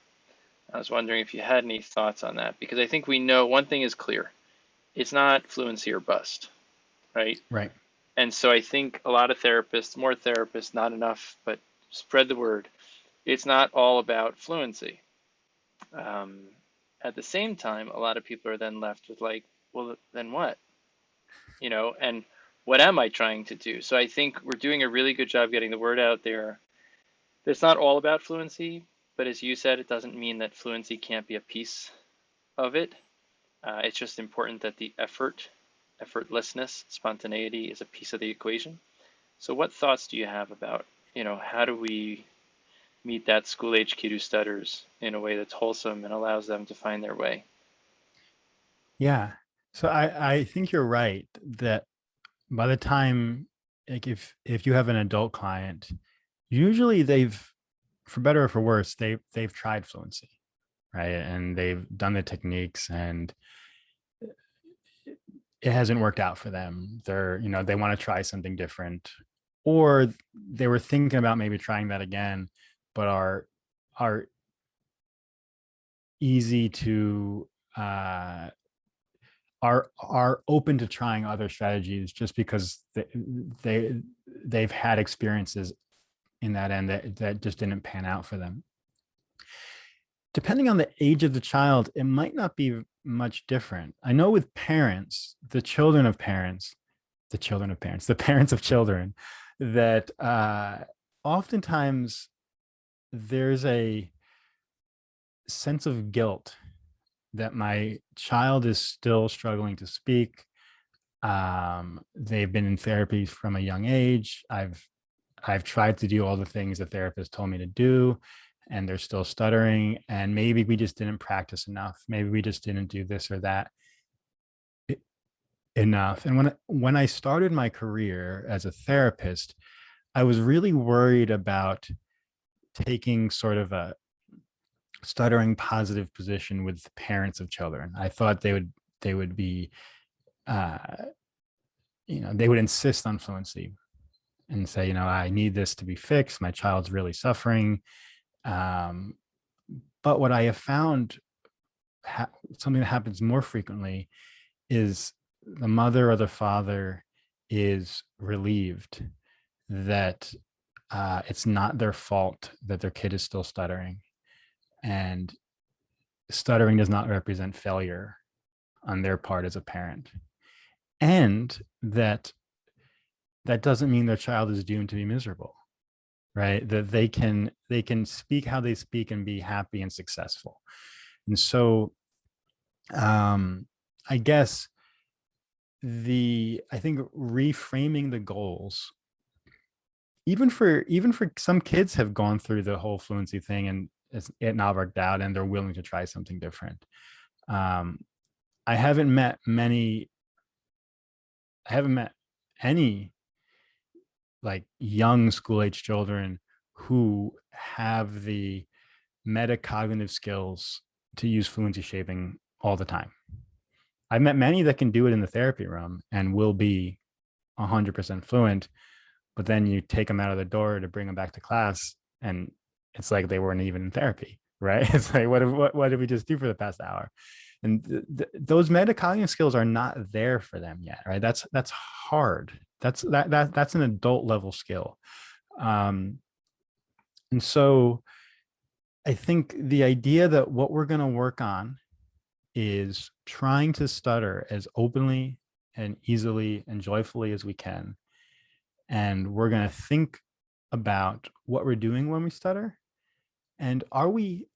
I was wondering if you had any thoughts on that, because I think we know one thing is clear. It's not fluency or bust, right? Right. And so I think a lot of therapists, more therapists, not enough, but spread the word. It's not all about fluency. At the same time, a lot of people are then left with like, well, then what? And what am I trying to do? So I think we're doing a really good job getting the word out there. It's not all about fluency, but as you said, it doesn't mean that fluency can't be a piece of it. It's just important that the effortlessness, spontaneity is a piece of the equation. So what thoughts do you have about, how do we meet that school-age kid who stutters in a way that's wholesome and allows them to find their way? Yeah. So I think you're right that by the time, like, if you have an adult client, usually for better or for worse, they've tried fluency, right? And they've done the techniques and it hasn't worked out for them. They want to try something different, or they were thinking about maybe trying that again, but are easy to are open to trying other strategies just because they've had experiences in that end that just didn't pan out for them. Depending on the age of the child, it might not be much different. I know with parents, the parents of children, that oftentimes there's a sense of guilt that my child is still struggling to speak. They've been in therapy from a young age. I've tried to do all the things the therapist told me to do, and they're still stuttering. And maybe we just didn't practice enough. Maybe we just didn't do this or that enough. And when I started my career as a therapist, I was really worried about taking sort of a stuttering positive position with the parents of children. I thought they would be, they would insist on fluency and say, I need this to be fixed. My child's really suffering. But what I have found, something that happens more frequently, is the mother or the father is relieved that it's not their fault that their kid is still stuttering. And stuttering does not represent failure on their part as a parent. And that doesn't mean their child is doomed to be miserable, right? That they can speak how they speak and be happy and successful. And so I guess I think reframing the goals, even for some kids have gone through the whole fluency thing and it not worked out and they're willing to try something different. I haven't met any like young school age children who have the metacognitive skills to use fluency shaping all the time. I've met many that can do it in the therapy room and will be 100% fluent, but then you take them out of the door to bring them back to class and it's like they weren't even in therapy, right? It's like, what did we just do for the past hour? And those metacognitive skills are not there for them yet, right? That's hard. That's an adult level skill. And so I think the idea that what we're going to work on is trying to stutter as openly and easily and joyfully as we can. And we're going to think about what we're doing when we stutter. And are we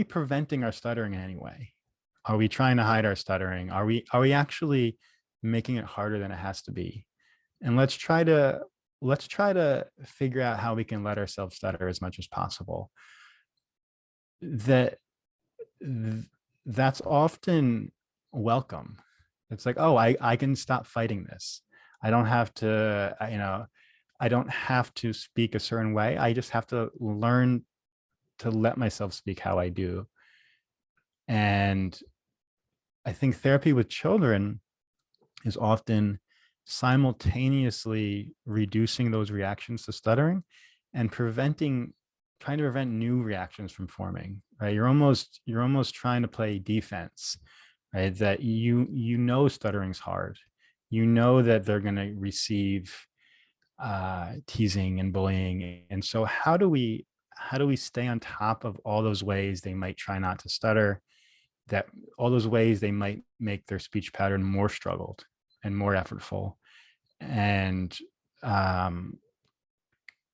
preventing our stuttering in any way? Are we trying to hide our stuttering? Are we actually making it harder than it has to be? And let's try to figure out how we can let ourselves stutter as much as possible. That's often welcome. It's like, oh, I can stop fighting this. I don't have to, I don't have to speak a certain way. I just have to learn to let myself speak how I do. And I think therapy with children is often simultaneously reducing those reactions to stuttering and trying to prevent new reactions from forming, right? You're almost trying to play defense, right? That you know stuttering's hard. You know that they're going to receive teasing and bullying. And so how do we stay on top of all those ways they might try not to stutter, that all those ways they might make their speech pattern more struggled and more effortful, and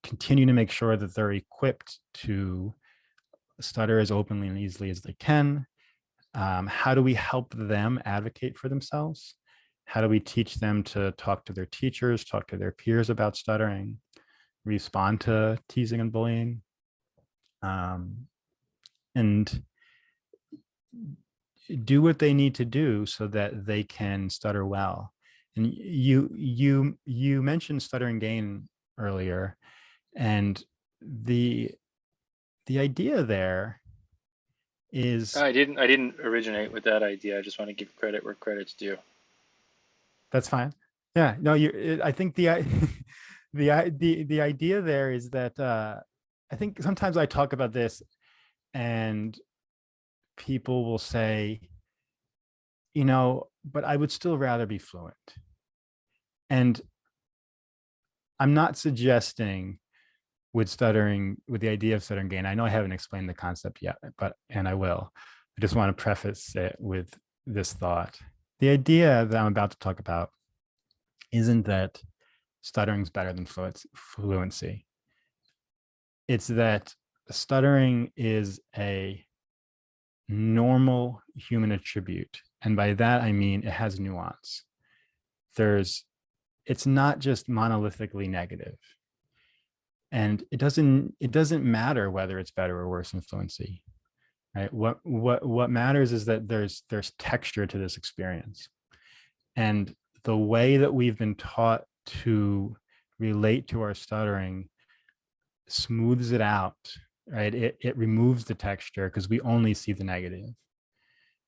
continue to make sure that they're equipped to stutter as openly and easily as they can. How do we help them advocate for themselves? How do we teach them to talk to their teachers, talk to their peers about stuttering, respond to teasing and bullying, and do what they need to do so that they can stutter well. And you mentioned stuttering gain earlier, and the idea there is, I didn't originate with that idea. I just want to give credit where credit's due. that's fine. Yeah, no, I think the idea there is that I think sometimes I talk about this and people will say, but I would still rather be fluent. And I'm not suggesting with the idea of stuttering gain. I know I haven't explained the concept yet, and I will. I just want to preface it with this thought. The idea that I'm about to talk about isn't that stuttering is better than fluency. It's that stuttering is a normal human attribute. And by that, I mean it has nuance. It's not just monolithically negative. And it doesn't matter whether it's better or worse than fluency, right? What matters is that there's texture to this experience. And the way that we've been taught to relate to our stuttering smooths it out, right? It removes the texture because we only see the negative.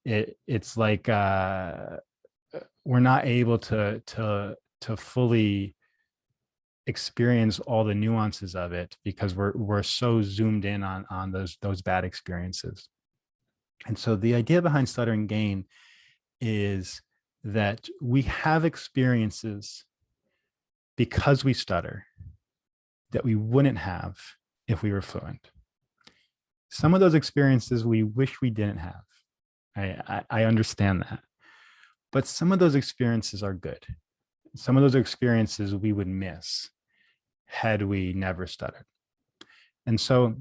It's like we're not able to fully experience all the nuances of it because we're so zoomed in on those bad experiences. And so the idea behind stuttering gain is that we have experiences because we stutter that we wouldn't have if we were fluent. Some of those experiences we wish we didn't have. I understand that. But some of those experiences are good. Some of those experiences we would miss had we never stuttered. And so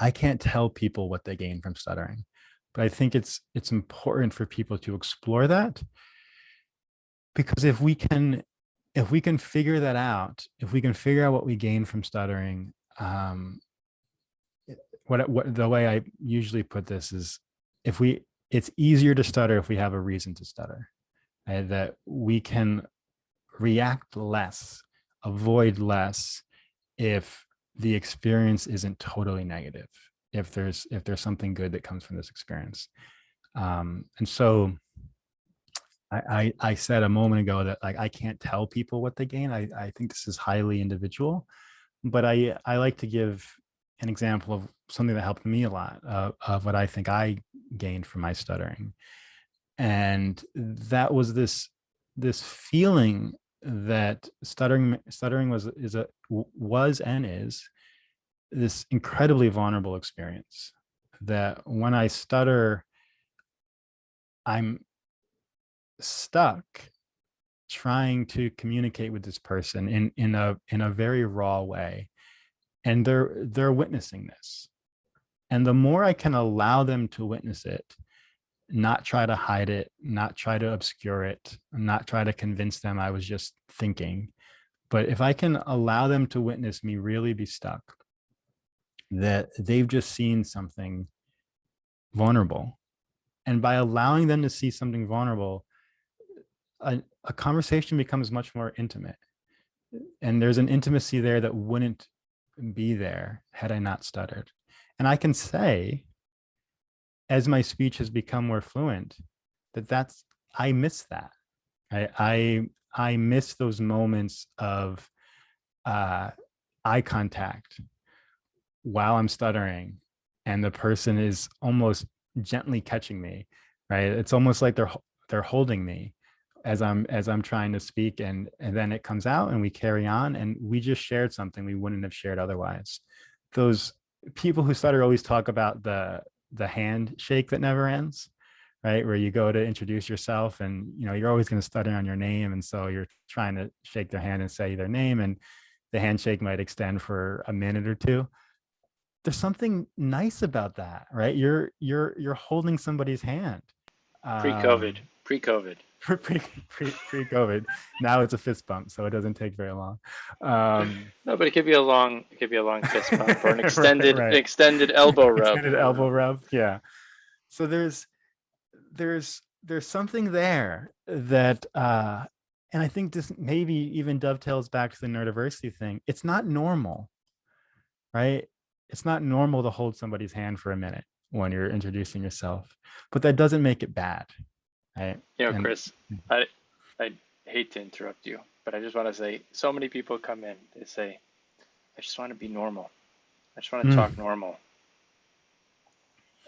I can't tell people what they gain from stuttering, but I think it's important for people to explore that, because if we can figure that out, if we can figure out what we gain from stuttering, what the way I usually put this is, it's easier to stutter if we have a reason to stutter, right? That we can react less, avoid less if the experience isn't totally negative, if there's something good that comes from this experience. And so I said a moment ago that, like, I can't tell people what they gain. I think this is highly individual, but I like to give an example of something that helped me a lot, of what I think I gained from my stuttering. And that was this feeling that stuttering was and is this incredibly vulnerable experience, that when I stutter, I'm stuck trying to communicate with this person in a very raw way, and they're witnessing this. And the more I can allow them to witness it, not try to hide it, not try to obscure it, not try to convince them I was just thinking, but if I can allow them to witness me really be stuck, that they've just seen something vulnerable, And by allowing them to see something vulnerable, a conversation becomes much more intimate. And there's an intimacy there that wouldn't be there had I not stuttered. And I can say, as my speech has become more fluent, that's I miss that. I miss those moments of eye contact while I'm stuttering, and the person is almost gently catching me. Right? It's almost like they're holding me as I'm trying to speak, and then it comes out, and we carry on, and we just shared something we wouldn't have shared otherwise. Those people who stutter always talk about the handshake that never ends, right? Where you go to introduce yourself, and you're always going to stutter on your name, and so you're trying to shake their hand and say their name, and the handshake might extend for a minute or two. There's something nice about that, right? You're holding somebody's hand. Pre-COVID, pre-COVID. Pre-COVID. Now it's a fist bump, so it doesn't take very long. No, but it could be a long fist bump or an extended right. extended elbow rub. Extended elbow rub. Yeah. So there's something there that and I think this maybe even dovetails back to the neurodiversity thing. It's not normal, right? It's not normal to hold somebody's hand for a minute when you're introducing yourself, but that doesn't make it bad, right? Chris, I hate to interrupt you, but I just want to say, so many people come in, they say, I just want to be normal. I just want to talk normal.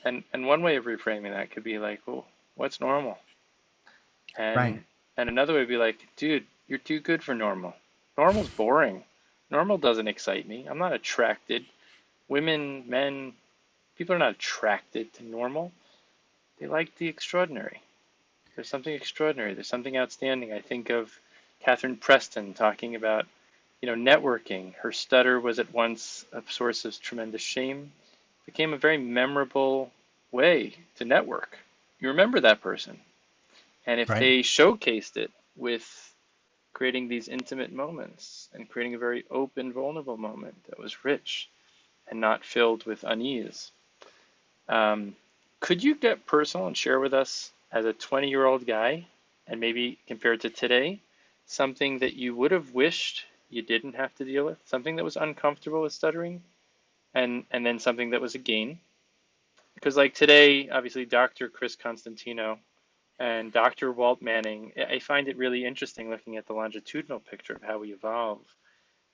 And one way of reframing that could be like, well, what's normal? And right. And another way would be like, dude, you're too good for normal. Normal's boring. Normal doesn't excite me. I'm not attracted. Women, men, people are not attracted to normal. They like the extraordinary. There's something extraordinary. There's something outstanding. I think of Catherine Preston talking about, networking. Her stutter was at once a source of tremendous shame. It became a very memorable way to network. You remember that person. And if they showcased it with creating these intimate moments and creating a very open, vulnerable moment that was rich and not filled with unease, could you get personal and share with us, as a 20-year-old guy, and maybe compared to today, something that you would have wished you didn't have to deal with, something that was uncomfortable with stuttering, and then something that was a gain? Because like today, obviously, Dr. Chris Constantino and Dr. Walt Manning, I find it really interesting looking at the longitudinal picture of how we evolve.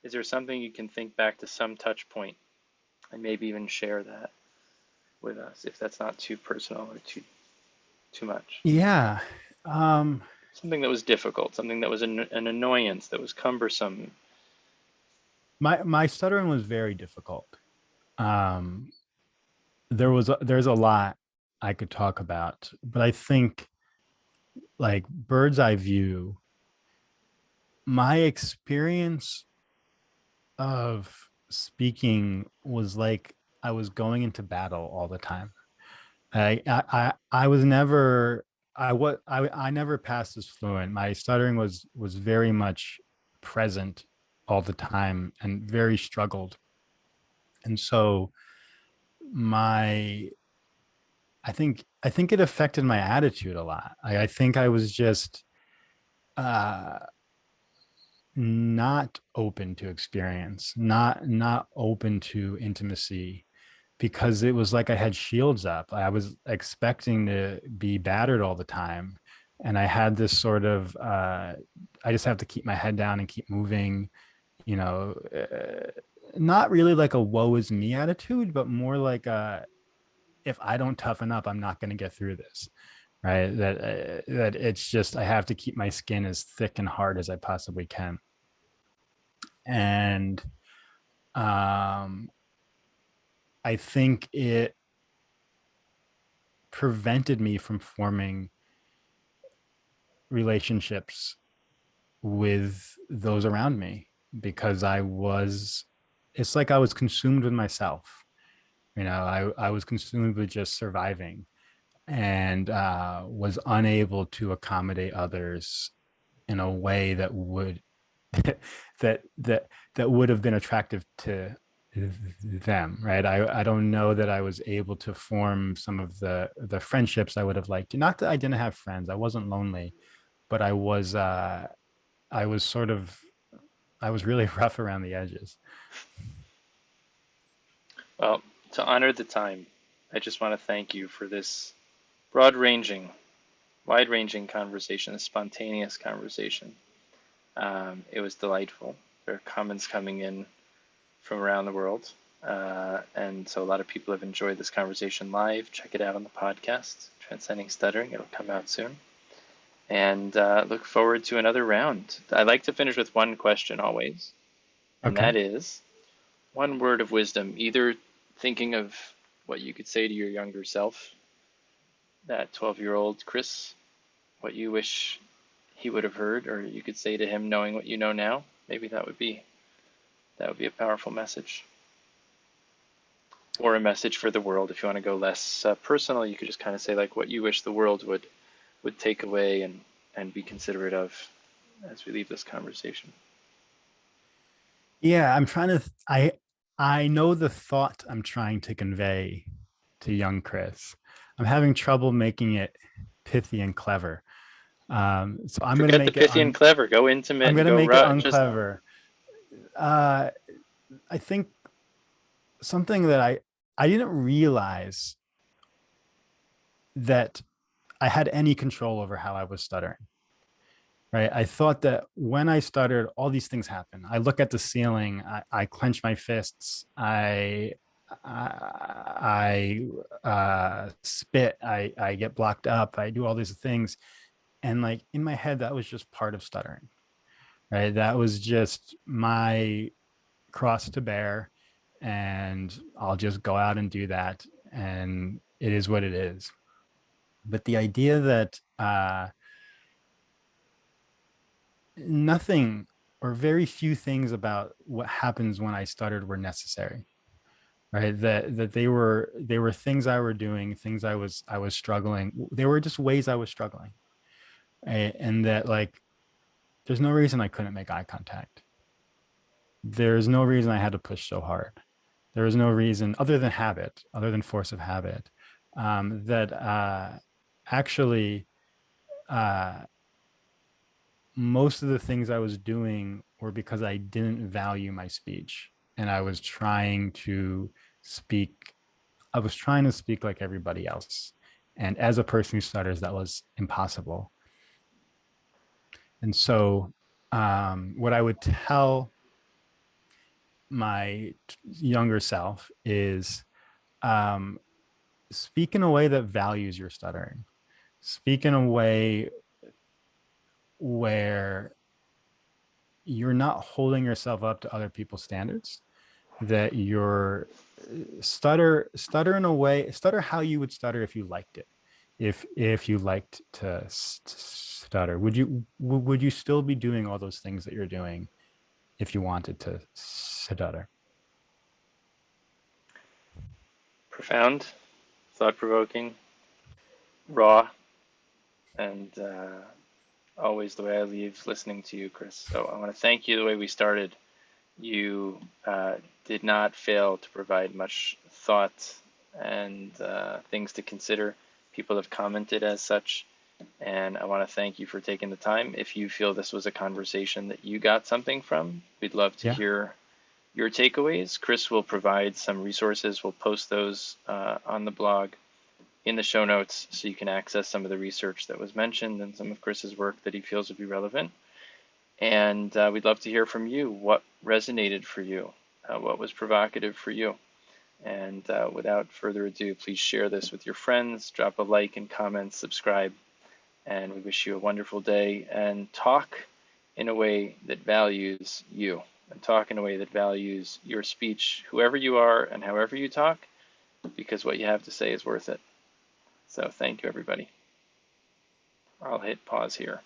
Is there something you can think back to, some touch point, and maybe even share that with us, if that's not too personal or too much? Yeah. Something that was difficult, something that was an annoyance, that was cumbersome. My stuttering was very difficult. There's a lot I could talk about, but I think, like, bird's eye view, my experience of speaking was like I was going into battle all the time. I was never I never passed as fluent. My stuttering was very much present all the time and very struggled. And so my I think it affected my attitude a lot. I think I was just uh not open to experience, not open to intimacy, because it was like I had shields up. I was expecting to be battered all the time, and I had this sort of I just have to keep my head down and keep moving, you know, not really like a woe is me attitude, but more like if I don't toughen up, I'm not going to get through this. Right. That it's just, I have to keep my skin as thick and hard as I possibly can. And I think it prevented me from forming relationships with those around me, because it's like I was consumed with myself. I was consumed with just surviving, and was unable to accommodate others in a way that would that would have been attractive to them, right? I don't know that I was able to form some of the friendships I would have liked. Not that I didn't have friends, I wasn't lonely, but I was sort of, I was really rough around the edges. Well, to honor the time, I just want to thank you for this broad-ranging, wide-ranging conversation, a spontaneous conversation. It was delightful. There are comments coming in from around the world. And so a lot of people have enjoyed this conversation live. Check it out on the podcast, Transcending Stuttering. It'll come out soon. And look forward to another round. I like to finish with one question always, and Okay. that is one word of wisdom, either thinking of what you could say to your younger self, that 12-year-old Chris, what you wish he would have heard, or you could say to him knowing what you know now. Maybe that would be a powerful message. Or a message for the world. If you want to go less personal, you could just kind of say like what you wish the world would take away and be considerate of as we leave this conversation. Yeah, I'm trying to I know the thought I'm trying to convey to young Chris. I'm having trouble making it pithy and clever. So I'm gonna Forget the make it pithy and clever. Go I'm intimate and gonna go make it raw. Just unclever. Uh, I think something that I didn't realize that I had any control over how I was stuttering. Right. I thought that when I stuttered, all these things happen. I look at the ceiling, I clench my fists, I spit, I get blocked up, I do all these things. And like in my head, that was just part of stuttering. Right. That was just my cross to bear. And I'll just go out and do that. And it is what it is. But the idea that nothing or very few things about what happens when I stuttered were necessary, right? That they were things I were doing, things I was struggling. They were just ways I was struggling, right? And that like there's no reason I couldn't make eye contact. There's no reason I had to push so hard. There was no reason other than habit, other than force of habit, that actually uh, most of the things I was doing were because I didn't value my speech and I was trying to speak. I was trying to speak like everybody else. And as a person who stutters, that was impossible. And so, what I would tell my younger self is um, speak in a way that values your stuttering. Speak in a way where you're not holding yourself up to other people's standards, that you're stutter in a way, stutter how you would stutter if you liked it. If you liked to stutter, would you still be doing all those things that you're doing if you wanted to stutter? profound, thought-provoking, raw, and always the way I leave listening to you, Chris. So I want to thank you the way we started. You did not fail to provide much thought and things to consider. People have commented as such, and I want to thank you for taking the time. If you feel this was a conversation that you got something from, we'd love to Yeah. hear your takeaways. Chris will provide some resources. We'll post those on the blog in the show notes so you can access some of the research that was mentioned and some of Chris's work that he feels would be relevant. And we'd love to hear from you. What resonated for you? What was provocative for you? And without further ado, please share this with your friends, drop a like and comment, subscribe, and we wish you a wonderful day. And talk in a way that values you, and talk in a way that values your speech, whoever you are and however you talk, because what you have to say is worth it. So thank you, everybody. I'll hit pause here.